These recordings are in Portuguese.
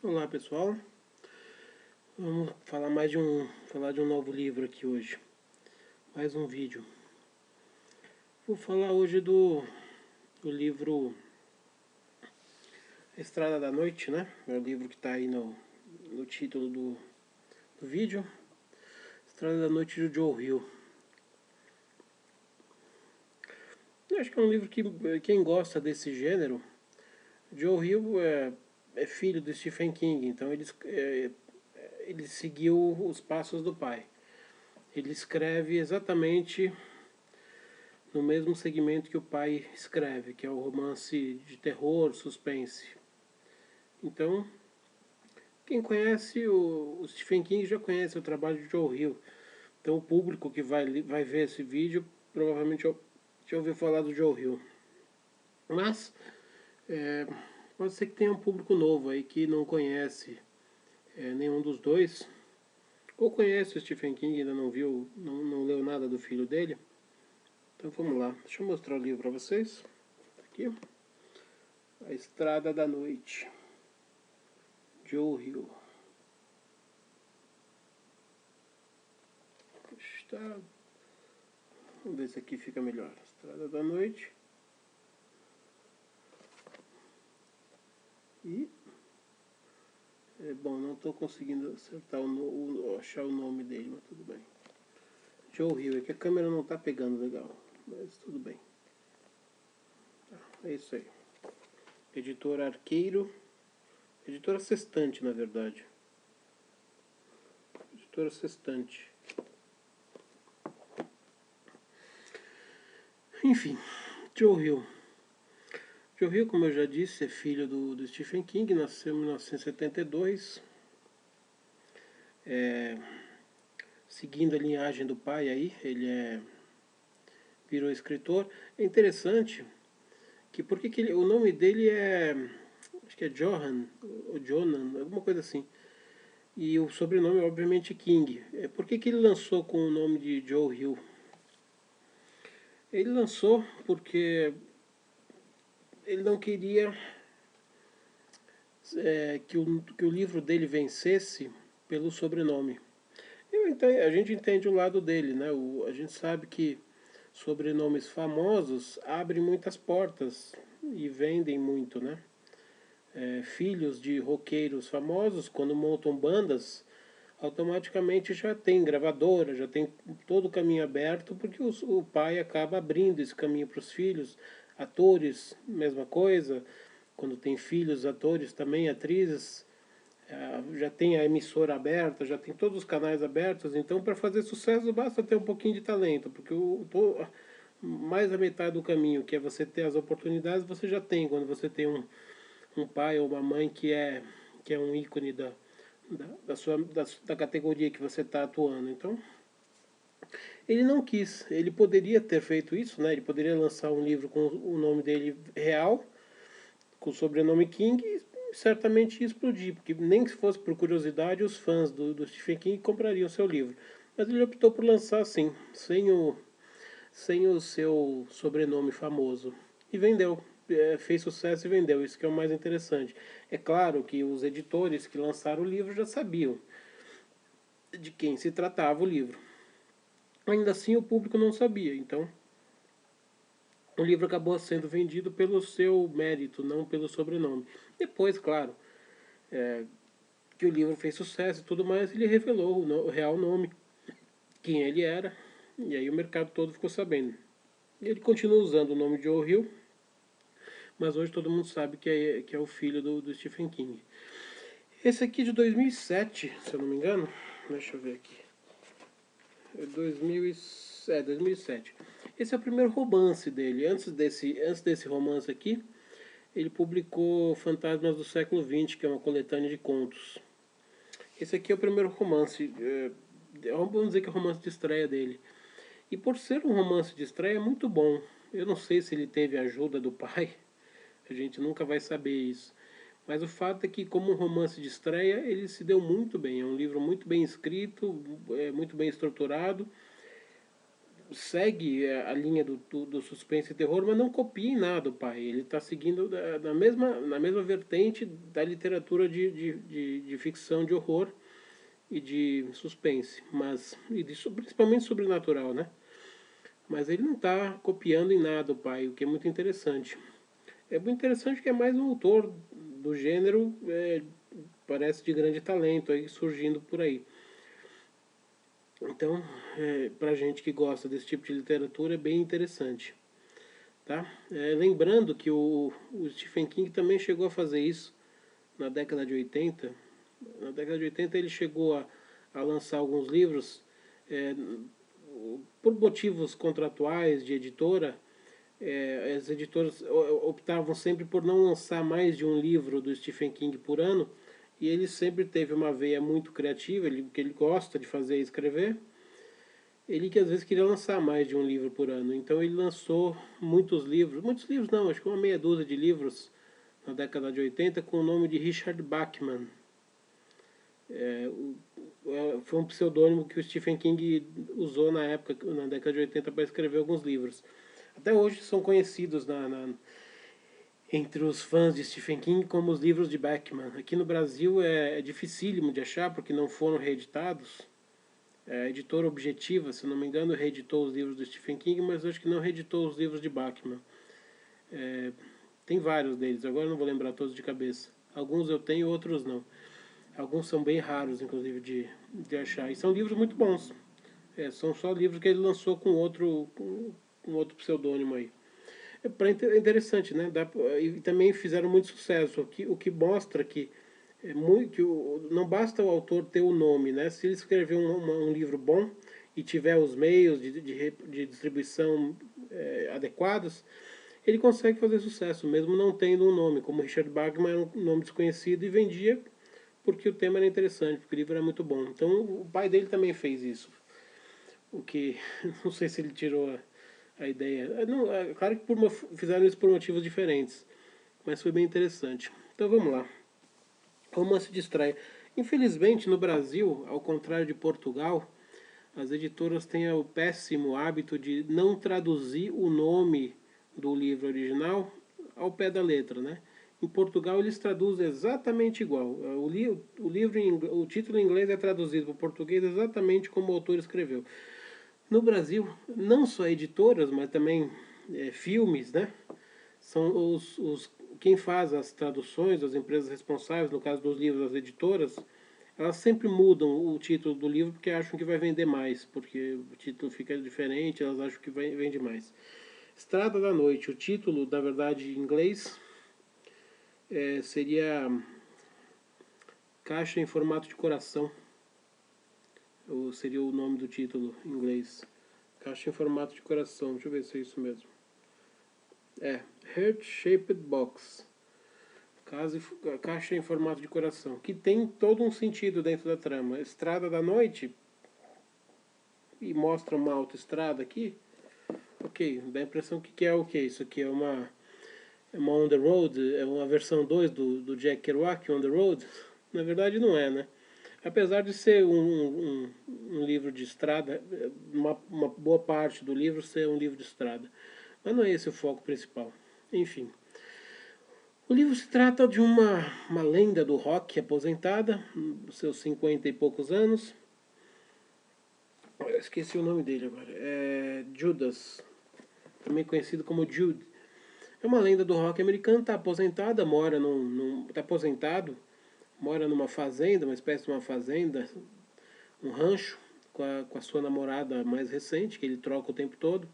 Olá pessoal, vamos falar de um novo livro aqui hoje, mais um vídeo. Vou falar hoje do livro Estrada da Noite, né? É o livro que está aí no título do vídeo. Estrada da Noite de Joe Hill. Eu acho que é um livro que quem gosta desse gênero, Joe Hill é filho do Stephen King, então ele seguiu os passos do pai. Ele escreve exatamente no mesmo segmento que o pai escreve, que é o romance de terror, suspense. Então, quem conhece o Stephen King já conhece o trabalho de Joe Hill. Então, o público que vai ver esse vídeo provavelmente já ouviu falar do Joe Hill. Mas, é, pode ser que tenha um público novo aí que não conhece nenhum dos dois, ou conhece o Stephen King e ainda não viu, não leu nada do filho dele. Então vamos lá, deixa eu mostrar o livro para vocês. Aqui. A Estrada da Noite, Joe Hill. Está... Vamos ver se aqui fica melhor. Estrada da Noite. E... bom, não estou conseguindo acertar achar o nome dele, mas tudo bem. Joe Hill, é que a câmera não está pegando legal, mas tudo bem. Tá, é isso aí. Editora Arqueiro. Editora Sextante, na verdade. Editora Sextante. Enfim, Joe Hill. Joe Hill, como eu já disse, é filho do Stephen King, nasceu em 1972. Seguindo a linhagem do pai aí, virou escritor. É interessante que o nome dele acho que é Johan, ou Jonan, alguma coisa assim. E o sobrenome, obviamente, King. Por que ele lançou com o nome de Joe Hill? Ele lançou porque ele não queria que o livro dele vencesse pelo sobrenome. A gente entende o lado dele, né? A gente sabe que sobrenomes famosos abrem muitas portas e vendem muito, né? Filhos de roqueiros famosos, quando montam bandas, automaticamente já tem gravadora, já tem todo o caminho aberto, porque o pai acaba abrindo esse caminho para os filhos. Atores, mesma coisa. Quando tem filhos, atores também, atrizes, já tem a emissora aberta, já tem todos os canais abertos. Então, para fazer sucesso, basta ter um pouquinho de talento, porque mais da metade do caminho, que é você ter as oportunidades, você já tem quando você tem um pai ou uma mãe que é um ícone da categoria que você está atuando. Então, ele não quis. Ele poderia ter feito isso, né? Ele poderia lançar um livro com o nome dele real, com o sobrenome King, e certamente ia explodir, porque nem que fosse por curiosidade, os fãs do Stephen King comprariam seu livro. Mas ele optou por lançar assim, sem o seu sobrenome famoso. E vendeu. Fez sucesso e vendeu. Isso que é o mais interessante. É claro que os editores que lançaram o livro já sabiam de quem se tratava o livro. Ainda assim, o público não sabia. Então, o livro acabou sendo vendido pelo seu mérito, não pelo sobrenome. Depois, claro, que o livro fez sucesso e tudo mais, ele revelou o real nome, quem ele era, e aí o mercado todo ficou sabendo. Ele continua usando o nome de Joe Hill, mas hoje todo mundo sabe que é o filho do Stephen King. Esse aqui é de 2007, se eu não me engano. Deixa eu ver aqui. 2007. Esse é o primeiro romance dele. Antes desse romance aqui, ele publicou Fantasmas do Século XX, que é uma coletânea de contos. Esse aqui é o primeiro romance. Vamos dizer que é o romance de estreia dele. E por ser um romance de estreia, é muito bom. Eu não sei se ele teve a ajuda do pai. A gente nunca vai saber isso. Mas o fato é que, como um romance de estreia, ele se deu muito bem. É um livro muito bem escrito, muito bem estruturado. segue a linha do suspense e terror, mas não copia em nada o pai. Ele está seguindo na mesma vertente da literatura de ficção, de horror e de suspense, mas principalmente sobrenatural, né? Mas ele não está copiando em nada o pai, o que é muito interessante. É muito interessante que é mais um autor do gênero, parece de grande talento aí surgindo por aí. Então, pra gente que gosta desse tipo de literatura, é bem interessante. Tá? Lembrando que o Stephen King também chegou a fazer isso na década de 80. Na década de 80 ele chegou a lançar alguns livros, é, por motivos contratuais de editora. As editoras optavam sempre por não lançar mais de um livro do Stephen King por ano, e ele sempre teve uma veia muito criativa, que ele gosta de fazer e escrever. Ele que às vezes queria lançar mais de um livro por ano, então ele lançou muitos livros não, acho que uma meia dúzia de livros na década de 80 com o nome de Richard Bachman. Foi um pseudônimo que o Stephen King usou na época, na década de 80, para escrever alguns livros. Até hoje são conhecidos entre os fãs de Stephen King como os livros de Bachman. Aqui no Brasil é dificílimo de achar porque não foram reeditados. A editora Objetiva, se não me engano, reeditou os livros do Stephen King, mas acho que não reeditou os livros de Bachman. Tem vários deles, agora não vou lembrar todos de cabeça. Alguns eu tenho, outros não. Alguns são bem raros, inclusive, de achar. E são livros muito bons. São só livros que ele lançou com outro pseudônimo aí. É interessante, né? E também fizeram muito sucesso, o que mostra que não basta o autor ter o nome, né? Se ele escrever um livro bom e tiver os meios de distribuição adequados, ele consegue fazer sucesso, mesmo não tendo um nome. Como Richard Bachman era um nome desconhecido e vendia porque o tema era interessante, porque o livro era muito bom. Então o pai dele também fez isso. O que não sei se ele tirou a ideia. Não, claro que fizeram isso por motivos diferentes, mas foi bem interessante. Então vamos lá. Romance de estreia. Infelizmente, no Brasil, ao contrário de Portugal, as editoras têm o péssimo hábito de não traduzir o nome do livro original ao pé da letra, né? Em Portugal eles traduzem exatamente igual. O título em inglês é traduzido para o português exatamente como o autor escreveu. No Brasil, não só editoras, mas também filmes, né? São quem faz as traduções, as empresas responsáveis, no caso dos livros, as editoras, elas sempre mudam o título do livro porque acham que vai vender mais, porque o título fica diferente, elas acham que vende mais. Estrada da Noite, o título, na verdade, em inglês, seria Caixa em Formato de Coração, ou seria o nome do título em inglês. Caixa em Formato de Coração, deixa eu ver se é isso mesmo. Heart Shaped Box. Caixa em formato de coração, que tem todo um sentido dentro da trama. Estrada da Noite, e mostra uma autoestrada aqui. Ok, dá a impressão que é o que? Isso aqui é uma On the Road, é uma versão 2 do Jack Kerouac, On the Road. Na verdade não é, né? Apesar de ser um livro de estrada, uma boa parte do livro ser um livro de estrada. Mas não é esse o foco principal. Enfim. O livro se trata de uma lenda do rock aposentada, dos seus 50 e poucos anos. Eu esqueci o nome dele agora. Judas, também conhecido como Jude. É uma lenda do rock americano, está aposentada, tá aposentado, mora numa fazenda, uma espécie de uma fazenda, um rancho, com a sua namorada mais recente, que ele troca o tempo todo.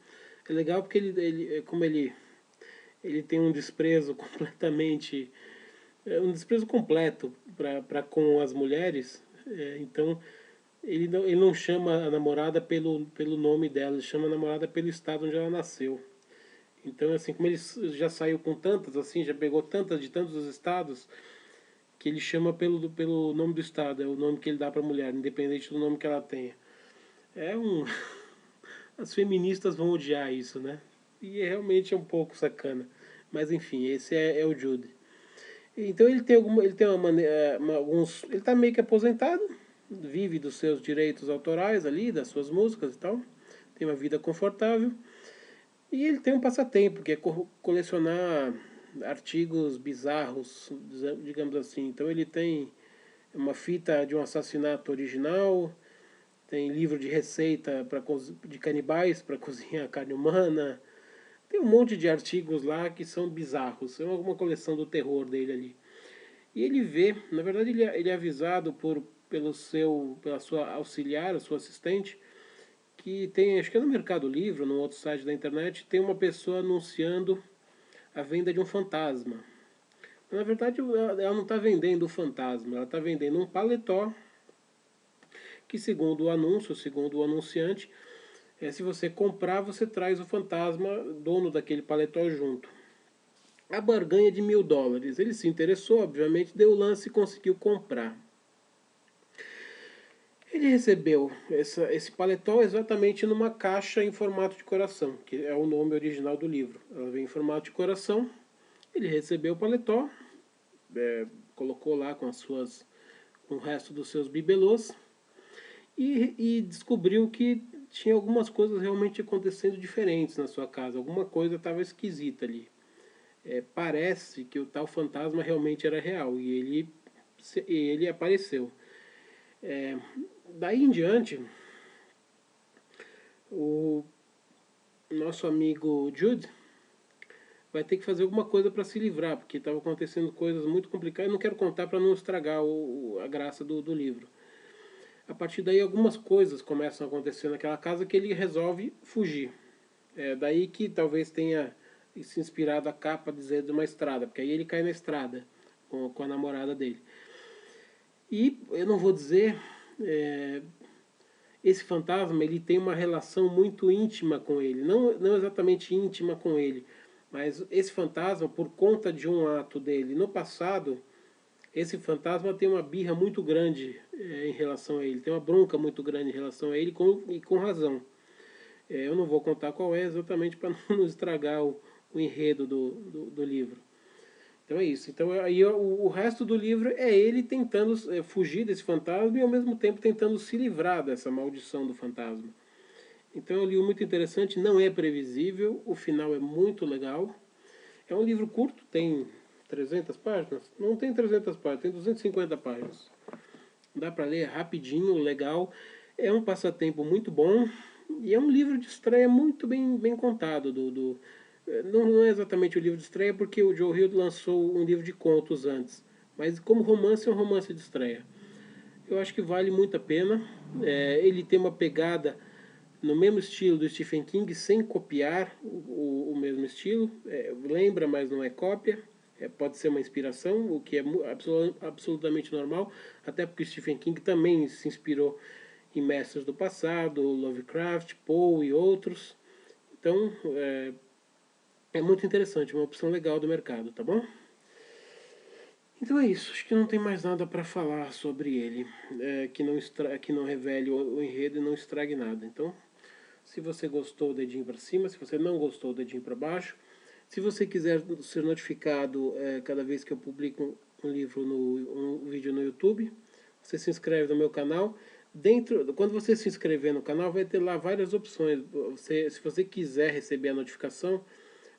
É legal porque como ele tem um desprezo completamente, um desprezo completo para com as mulheres. Então ele não chama a namorada pelo nome dela, ele chama a namorada pelo estado onde ela nasceu. Então, assim, como ele já saiu com tantas, assim, já pegou tantas de tantos estados, que ele chama pelo nome do estado, é o nome que ele dá para a mulher, independente do nome que ela tenha. É um. As feministas vão odiar isso, né? E realmente é um pouco sacana. Mas enfim, esse é o Jude. Então ele tem uma maneira, ele está meio que aposentado, vive dos seus direitos autorais ali, das suas músicas e tal. tem uma vida confortável, e ele tem um passatempo, que é colecionar artigos bizarros, digamos assim. Então ele tem uma fita de um assassinato original, tem livro de receita de canibais para cozinhar carne humana, tem um monte de artigos lá que são bizarros. É uma coleção do terror dele ali. E ele vê, na verdade ele é avisado pela sua auxiliar, a sua assistente, que tem, acho que é no Mercado Livre, num outro site da internet, tem uma pessoa anunciando a venda de um fantasma. Na verdade, ela não está vendendo o fantasma, ela está vendendo um paletó que, segundo o anúncio, segundo o anunciante, se você comprar, você traz o fantasma, dono daquele paletó, junto. A barganha de $1.000. Ele se interessou, obviamente, deu o lance e conseguiu comprar. Ele recebeu esse paletó exatamente numa caixa em formato de coração, que é o nome original do livro. Ela vem em formato de coração. Ele recebeu o paletó, colocou lá com o resto dos seus bibelôs e descobriu que tinha algumas coisas realmente acontecendo diferentes na sua casa. Alguma coisa estava esquisita ali. Parece que o tal fantasma realmente era real e ele apareceu. Daí em diante, o nosso amigo Jude vai ter que fazer alguma coisa para se livrar, porque estavam acontecendo coisas muito complicadas. Eu não quero contar para não estragar a graça do livro. A partir daí, algumas coisas começam a acontecer naquela casa que ele resolve fugir. É daí que talvez tenha se inspirado a capa dizer de uma estrada, porque aí ele cai na estrada com a namorada dele. E eu não vou dizer, esse fantasma ele tem uma relação muito íntima com ele, não exatamente íntima com ele, mas esse fantasma, por conta de um ato dele no passado, esse fantasma tem uma birra muito grande em relação a ele, tem uma bronca muito grande em relação a ele e com razão. Eu não vou contar qual é exatamente para não estragar o enredo do livro. Então é isso. Então aí o resto do livro é ele tentando fugir desse fantasma e ao mesmo tempo tentando se livrar dessa maldição do fantasma. Então é um livro muito interessante, não é previsível, o final é muito legal. É um livro curto, tem 300 páginas? Não tem 300 páginas, tem 250 páginas. Dá para ler rapidinho, legal. É um passatempo muito bom e é um livro de estreia muito bem contado. Não é exatamente o livro de estreia porque o Joe Hill lançou um livro de contos antes, mas como romance é um romance de estreia. Eu acho que vale muito a pena. Ele tem uma pegada no mesmo estilo do Stephen King, sem copiar o mesmo estilo. Lembra, mas não é cópia. Pode ser uma inspiração, o que é absolutamente normal, até porque Stephen King também se inspirou em mestres do passado, Lovecraft, Poe e outros. Então, é muito interessante, uma opção legal do mercado, tá bom? Então é isso, acho que não tem mais nada para falar sobre ele, que não revele o enredo e não estrague nada. Então, se você gostou, dedinho para cima, se você não gostou, dedinho para baixo. Se você quiser ser notificado cada vez que eu publico um livro, um vídeo no YouTube, você se inscreve no meu canal. Quando você se inscrever no canal, vai ter lá várias opções. Se você quiser receber a notificação,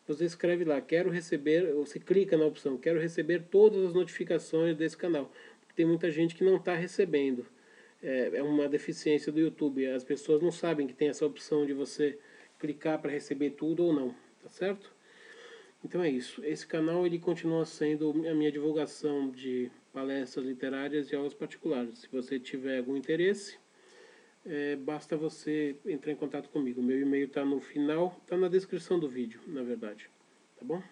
você escreve lá, quero receber, você clica na opção, quero receber todas as notificações desse canal. Tem muita gente que não está recebendo. É uma deficiência do YouTube. As pessoas não sabem que tem essa opção de você clicar para receber tudo ou não, tá certo? Então é isso. Esse canal ele continua sendo a minha divulgação de palestras literárias e aulas particulares. Se você tiver algum interesse, basta você entrar em contato comigo. Meu e-mail está no final, está na descrição do vídeo, na verdade. Tá bom?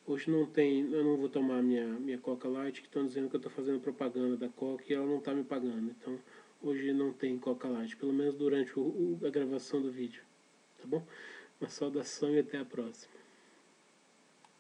Hoje eu não vou tomar minha Coca Light, que estão dizendo que eu estou fazendo propaganda da Coca e ela não está me pagando. Então hoje não tem Coca Light, pelo menos durante a gravação do vídeo. Tá bom? Uma saudação e até a próxima.